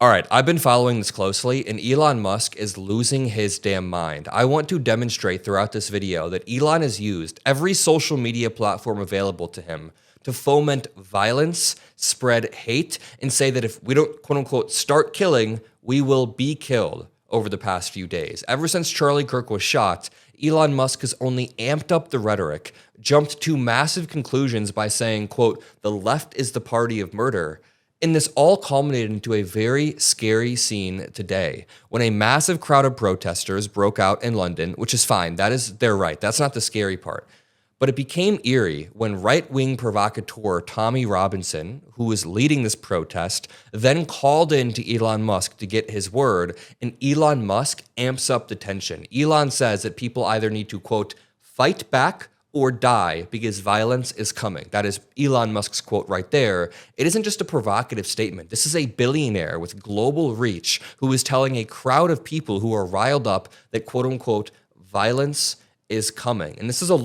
All right, I've been following this closely, and Elon Musk is losing his damn mind. I want to demonstrate throughout this video that Elon has used every social media platform available to him to foment violence, spread hate, and say that if we don't, quote unquote, start killing, we will be killed over the past few days. Ever since Charlie Kirk was shot, Elon Musk has only amped up the rhetoric, jumped to massive conclusions by saying, quote, the left is the party of murder. And this all culminated into a very scary scene today when a massive crowd of protesters broke out in London, which is fine. That is their right. That's not the scary part. But it became eerie when right-wing provocateur Tommy Robinson, who was leading this protest, then called in to Elon Musk to get his word, and Elon Musk amps up the tension. Elon says that people either need to, quote, fight back or die because violence is coming. That is Elon Musk's quote right there. It isn't just a provocative statement. This is a billionaire with global reach who is telling a crowd of people who are riled up that, quote unquote, violence is coming. And this is a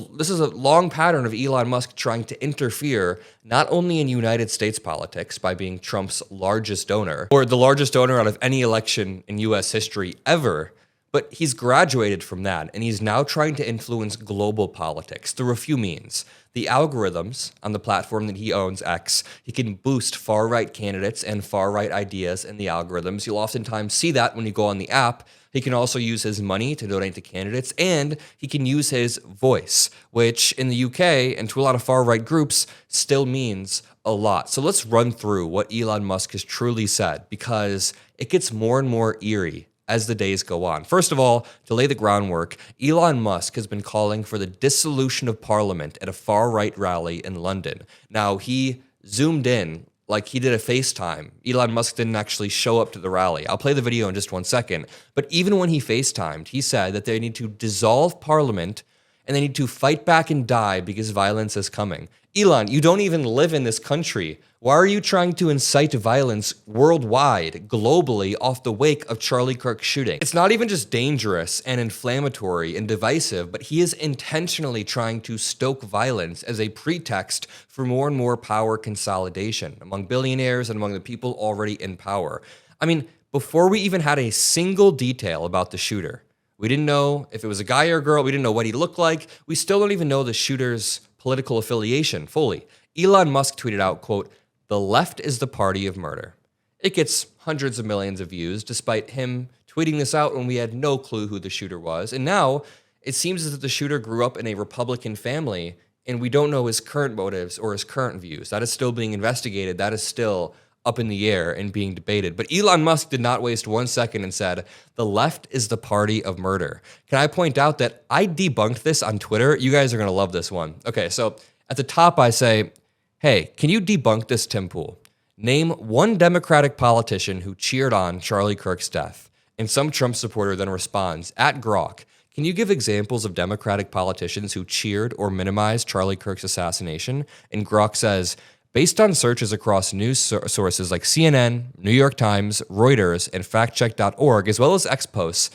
long pattern of Elon Musk trying to interfere not only in United States politics by being Trump's largest donor, or the largest donor out of any election in US history ever, but he's graduated from that, and he's now trying to influence global politics through a few means. The algorithms on the platform that he owns, X, he can boost far-right candidates and far-right ideas in the algorithms. You'll oftentimes see that when you go on the app. He can also use his money to donate to candidates, and he can use his voice, which in the UK and to a lot of far-right groups still means a lot. So let's run through what Elon Musk has truly said, because it gets more and more eerie as the days go on. First of all, to lay the groundwork, Elon Musk has been calling for the dissolution of parliament at a far-right rally in London. Now, he zoomed in like he did a FaceTime. Elon Musk didn't actually show up to the rally. I'll play the video in just 1 second. But even when he FaceTimed, he said that they need to dissolve parliament and they need to fight back and die because violence is coming. Elon, you don't even live in this country. Why are you trying to incite violence worldwide, globally, off the wake of Charlie Kirk's shooting? It's not even just dangerous and inflammatory and divisive, but he is intentionally trying to stoke violence as a pretext for more and more power consolidation among billionaires and among the people already in power. I mean, before we even had a single detail about the shooter, we didn't know if it was a guy or a girl. We didn't know what he looked like. We still don't even know the shooter's political affiliation fully. Elon Musk tweeted out, quote, the left is the party of murder. It gets hundreds of millions of views despite him tweeting this out when we had no clue who the shooter was. And now it seems as if the shooter grew up in a Republican family and we don't know his current motives or his current views. That is still being investigated. That is still up in the air and being debated. But Elon Musk did not waste 1 second and said, the left is the party of murder. Can I point out that I debunked this on Twitter? You guys are going to love this one. Okay, so at the top I say, hey, can you debunk this, Tim Pool? Name one Democratic politician who cheered on Charlie Kirk's death. And some Trump supporter then responds, at Grok, can you give examples of Democratic politicians who cheered or minimized Charlie Kirk's assassination? And Grok says, based on searches across news sources like CNN, New York Times, Reuters, and factcheck.org, as well as X posts,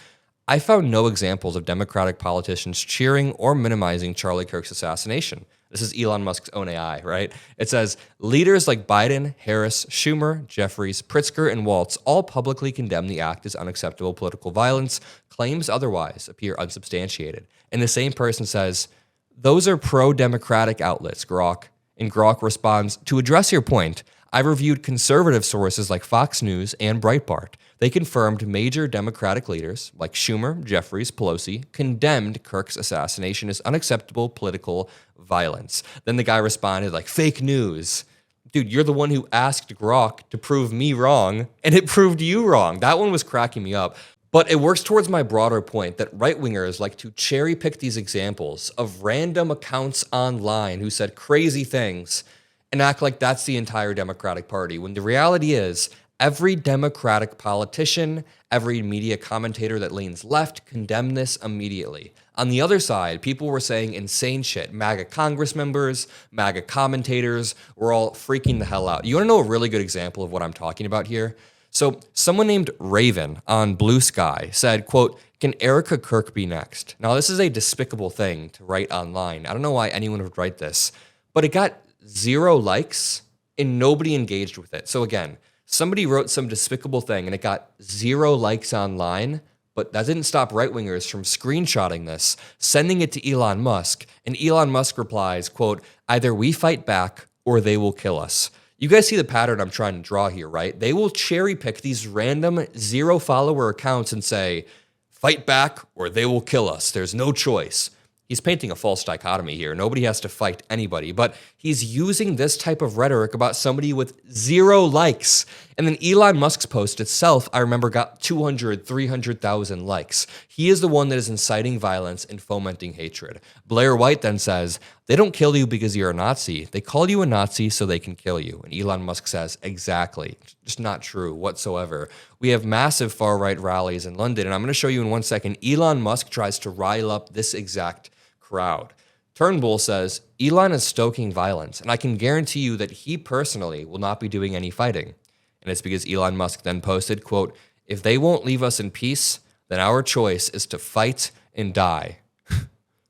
I found no examples of Democratic politicians cheering or minimizing Charlie Kirk's assassination. This is Elon Musk's own AI, right? It says, leaders like Biden, Harris, Schumer, Jeffries, Pritzker, and Waltz all publicly condemn the act as unacceptable political violence. Claims otherwise appear unsubstantiated. And the same person says, those are pro-democratic outlets, Grok. And Grok responds, to address your point, I've reviewed conservative sources like Fox News and Breitbart. They confirmed major Democratic leaders like Schumer, Jeffries, Pelosi condemned Kirk's assassination as unacceptable political violence. Then the guy responded like, fake news. Dude, you're the one who asked Grok to prove me wrong, and it proved you wrong. That one was cracking me up. But it works towards my broader point that right-wingers like to cherry-pick these examples of random accounts online who said crazy things and act like that's the entire Democratic Party, when the reality is every Democratic politician, every media commentator that leans left condemned this immediately. On the other side, people were saying insane shit. MAGA Congress members, MAGA commentators were all freaking the hell out. You want to know a really good example of what I'm talking about here? So someone named Raven on Blue Sky said, quote, can Erica Kirk be next? Now, this is a despicable thing to write online. I don't know why anyone would write this, but it got 0 likes and nobody engaged with it. So again, Somebody wrote some despicable thing and it got 0 likes online, but that didn't stop right-wingers from screenshotting this, sending it to Elon Musk, and Elon Musk replies, quote, "Either we fight back or they will kill us." You guys see the pattern I'm trying to draw here, right? They will cherry pick these random 0 follower accounts and say, "Fight back or they will kill us. There's no choice." He's painting a false dichotomy here. Nobody has to fight anybody, but he's using this type of rhetoric about somebody with 0 likes. And then Elon Musk's post itself, I remember, got 200, 300,000 likes. He is the one that is inciting violence and fomenting hatred. Blair White then says, "They don't kill you because you're a Nazi. They call you a Nazi so they can kill you." And Elon Musk says, exactly. Just not true whatsoever. We have massive far-right rallies in London, and I'm going to show you in 1 second. Elon Musk tries to rile up this exact crowd. Turnbull says, "Elon is stoking violence, and I can guarantee you that he personally will not be doing any fighting." And it's because Elon Musk then posted, quote, "If they won't leave us in peace, then our choice is to fight and die."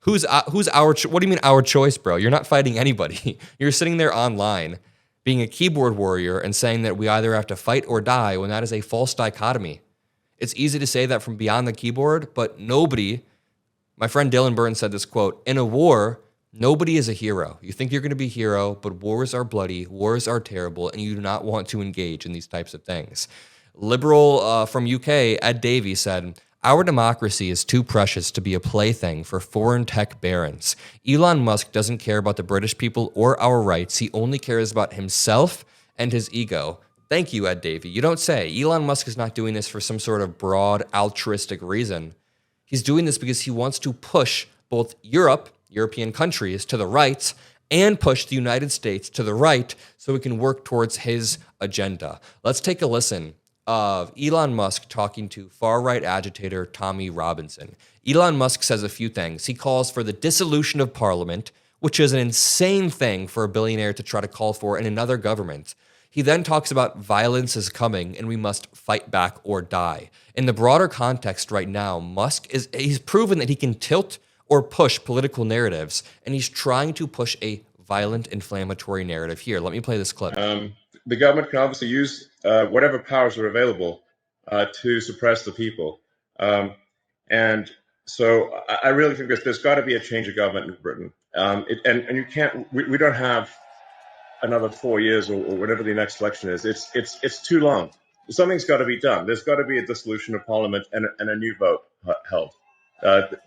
Who's our what do you mean our choice, bro? You're not fighting anybody. You're sitting there online being a keyboard warrior and saying that we either have to fight or die when that is a false dichotomy. It's easy to say that from beyond the keyboard, but nobody, my friend Dylan Burns said this, quote, "In a war, nobody is a hero. You think you're going to be a hero, but wars are bloody, wars are terrible, and you do not want to engage in these types of things." Liberal from UK, Ed Davey, said, "Our democracy is too precious to be a plaything for foreign tech barons. Elon Musk doesn't care about the British people or our rights. He only cares about himself and his ego." Thank you, Ed Davey. You don't say. Elon Musk is not doing this for some sort of broad altruistic reason. He's doing this because he wants to push both European countries to the right and push the United States to the right so we can work towards his agenda. Let's take a listen of Elon Musk talking to far-right agitator Tommy Robinson. Elon Musk says a few things. He calls for the dissolution of parliament, which is an insane thing for a billionaire to try to call for in another government. He then talks about violence is coming and we must fight back or die. In the broader context right now, he's proven that he can tilt or push political narratives, and he's trying to push a violent, inflammatory narrative here. Let me play this clip. The government can obviously use whatever powers are available to suppress the people. And so I really think there's got to be a change of government in Britain. And you can't, we don't have another 4 years or whatever the next election is. It's too long. Something's got to be done. There's got to be a dissolution of parliament and a new vote held. And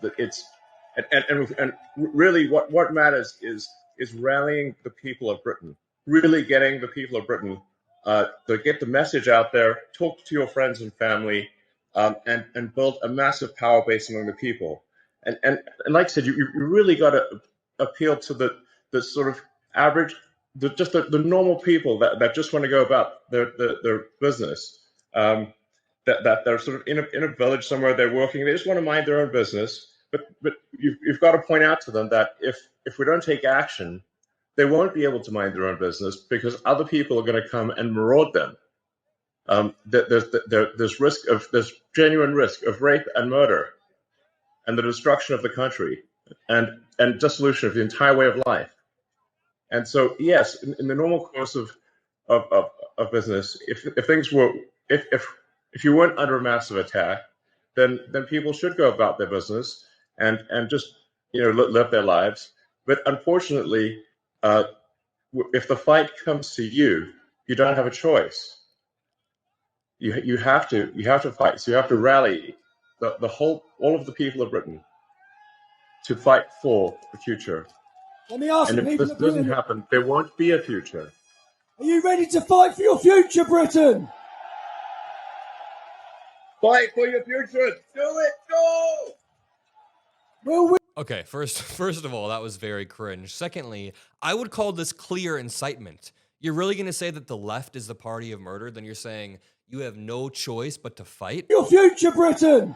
really what matters is rallying the people of Britain, really getting the people of Britain to get the message out there, talk to your friends and family, and build a massive power base among the people. And like I said, you really got to appeal to the sort of average, the normal people that just want to go about their business. That they're sort of in a village somewhere, they're working, they just want to mind their own business. But you've got to point out to them that if we don't take action, they won't be able to mind their own business because other people are going to come and maraud them. There's genuine risk of rape and murder, and the destruction of the country, and dissolution of the entire way of life. And so, yes, in the normal course of business, if things were if you weren't under a massive attack, then people should go about their business and just live their lives. But unfortunately, if the fight comes to you, you don't have a choice. You have to fight. So you have to rally all of the people of Britain to fight for the future. Let me ask and you, if this doesn't happen, there won't be a future. Are you ready to fight for your future, Britain? Fight for your future. Do it. Go. Will we? Okay, first of all, that was very cringe. Secondly, I would call this clear incitement. You're really going to say that the left is the party of murder? Then you're saying you have no choice but to fight? Your future, Britain!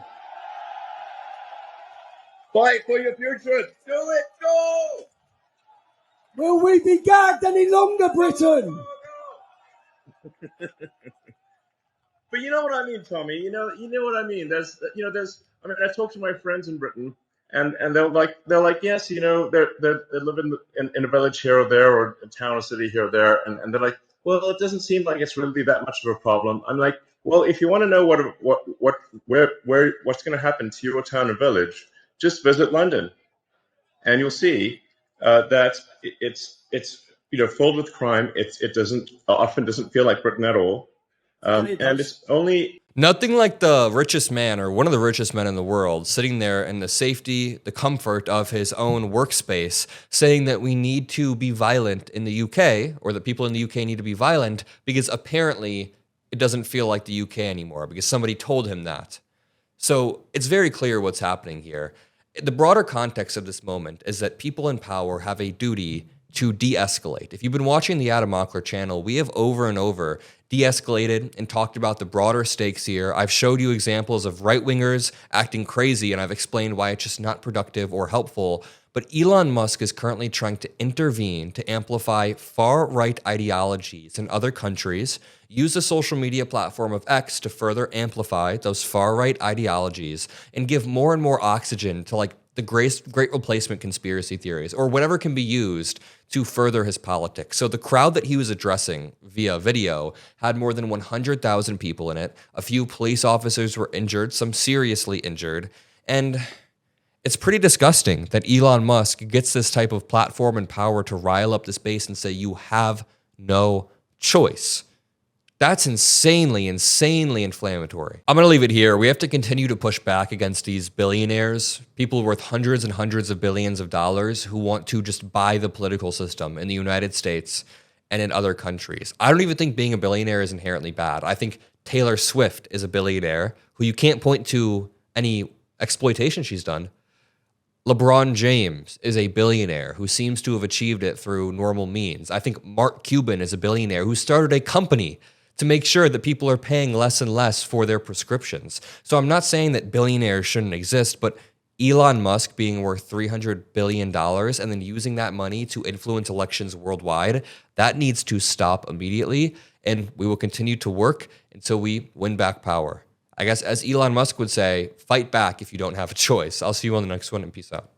Fight for your future. Do it. Go. Will we be gagged any longer, Britain? But you know what I mean, Tommy. You know what I mean. There's. I mean, I talk to my friends in Britain, and they're like, yes, they live in a village here or there, or a town or city here or there, and they're like, well, it doesn't seem like it's really that much of a problem. I'm like, well, if you want to know what's going to happen to your town or village, just visit London, and you'll see that it's filled with crime. It doesn't often doesn't feel like Britain at all, and it's only Nothing like the richest man or one of the richest men in the world sitting there in the safety, the comfort of his own workspace, saying that we need to be violent in the UK, or that people in the UK need to be violent because apparently it doesn't feel like the UK anymore because somebody told him that. So it's very clear what's happening here. The broader context of this moment is that people in power have a duty to de-escalate. If you've been watching the Adam Mockler channel, we have over and over de-escalated and talked about the broader stakes here. I've showed you examples of right-wingers acting crazy, and I've explained why it's just not productive or helpful. But Elon Musk is currently trying to intervene to amplify far-right ideologies in other countries, use the social media platform of X to further amplify those far-right ideologies, and give more and more oxygen to like the great replacement conspiracy theories or whatever can be used to further his politics. So the crowd that he was addressing via video had more than 100,000 people in it. A few police officers were injured, some seriously injured, and it's pretty disgusting that Elon Musk gets this type of platform and power to rile up this base and say, you have no choice. That's insanely inflammatory. I'm going to leave it here. We have to continue to push back against these billionaires, people worth hundreds and hundreds of billions of dollars who want to just buy the political system in the United States and in other countries. I don't even think being a billionaire is inherently bad. I think Taylor Swift is a billionaire who you can't point to any exploitation she's done. LeBron James is a billionaire who seems to have achieved it through normal means. I think Mark Cuban is a billionaire who started a company to make sure that people are paying less and less for their prescriptions. So I'm not saying that billionaires shouldn't exist, but Elon Musk being worth $300 billion and then using that money to influence elections worldwide, that needs to stop immediately. And we will continue to work until we win back power. I guess as Elon Musk would say, fight back if you don't have a choice. I'll see you on the next one, and peace out.